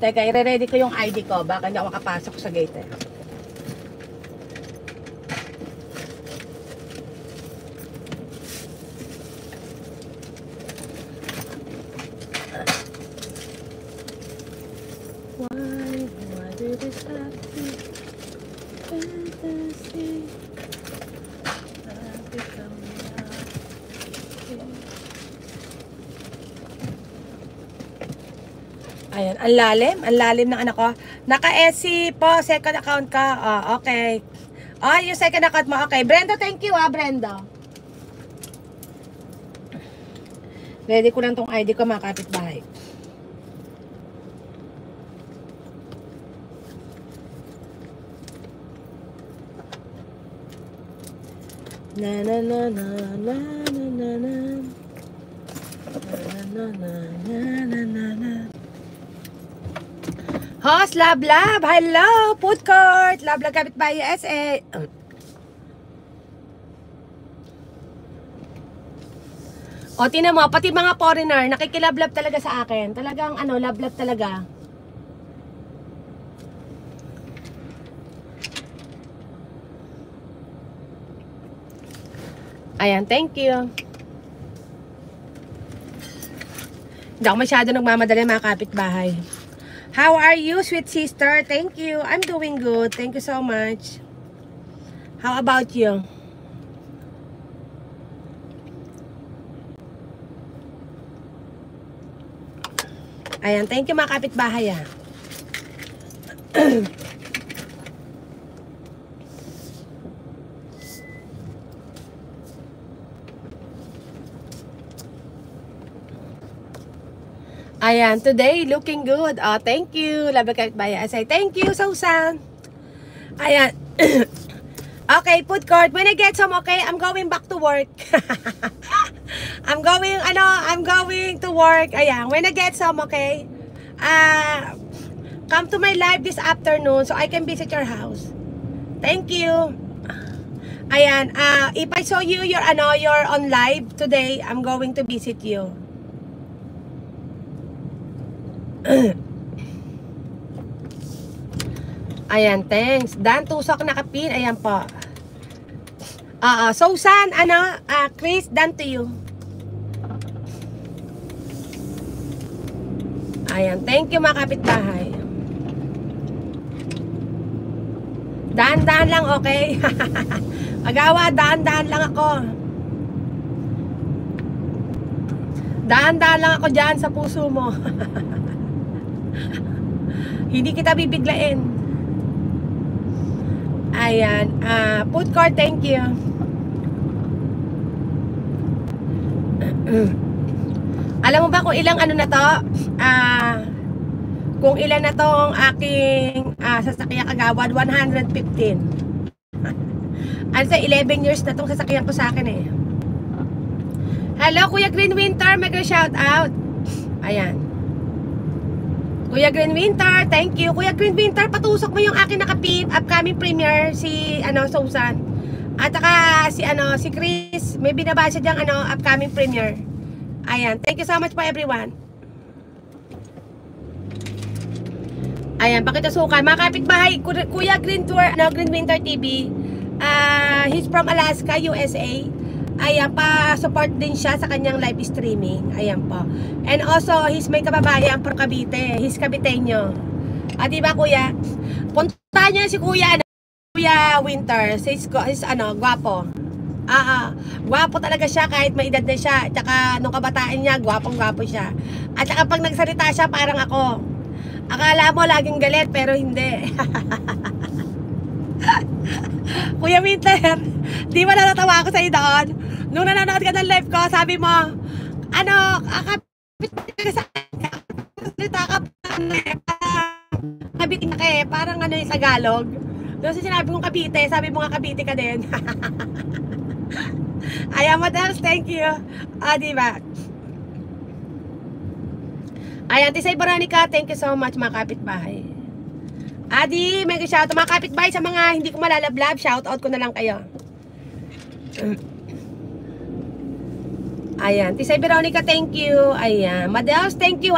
Teka, i-ready ko yung ID ko. Baka hindi ako makapasok sa gate eh. Why did this happen? Fantasy. Ayan, ang lalim ng anak ko. Naka-SC po, second account ka. Oh, okay. Oh, yung second account mo. Okay, Brenda, thank you Brenda. Ready ko lang tong ID ko, mga kapitbahay. Na na na na na na na na na na na na. Host, love, hello, food court, love, kapitbahay, SA. O, tinan mo, pati mga foreigner, nakikilablab talaga sa akin. Talagang, love talaga. Ayan, thank you. Hindi ako masyado nagmamadali, mga kapitbahay. How are you, sweet sister? Thank you. I'm doing good. Thank you so much. How about you? Ayan, thank you mga kapitbahay. Ayan, today looking good. Oh, thank you. Love the kapitbahay. I say thank you, Susan. Ayan. Okay, food court. When I get some, okay, I'm going back to work. I'm going to work. Ayan, when I get some, okay, come to my live this afternoon so I can visit your house. Thank you. Ayan, if I saw you, you're on live today, I'm going to visit you. Ayan, thanks. Dan Tusok nakapin. Ayan po. Susan, Chris, dan to you. Ayan, thank you mga kapitbahay. Daan-daan lang, okay? Agawa, daan-daan lang ako. Daan-daan lang ako dyan sa puso mo. Hindi kita bibiglain. Ayan, food court, thank you. Alam mo ba kung ilang na to? Kung ilan na tong aking sasakyan kagawad? 115. Ano sa 11 years na tong sasakyan ko sa akin eh. Hello, Kuya Green Winter, mega shout out. Ayan. Kuya Green Winter, thank you. Kuya Green Winter, patusok mo yung akin nakapip upcoming premiere si Susan. At saka si Chris, may binabasa diyang upcoming premiere. Ayan, thank you so much po everyone. Ayan, pakitasukan. Mga kapitbahay, Kuya Green Winter TV. He's from Alaska, USA. Ayan, pa-support din siya sa kanyang live streaming. Ayan po. And also, he's may kababayan from Cavite. He's Caviteño. Diba, Kuya? Punta niya si Kuya Winter. He's gwapo. Gwapo talaga siya kahit may edad na siya. At saka, nung kabataan niya, gwapong-gwapo siya. At saka, pag nagsalita siya, parang ako. Akala mo laging galit, pero hindi. Kuya Winter, di ba natatawa ako sa'yo doon? Nung nanonood ka ng live ko, sabi mo, Cavite ka eh, parang yung Tagalog. Doon sa sinabi kong Cavite, sabi mo nga Cavite ka din. Ayan, Madels, thank you. Diba? Ayan, Tisay Veronica, thank you so much mga kapitbahay. Adi, may shoutout mga kapitbahay sa mga hindi ko malalablab, shoutout ko na lang kayo. Ayan, Tisay Veronica, thank you. Ayan, Madels, thank you.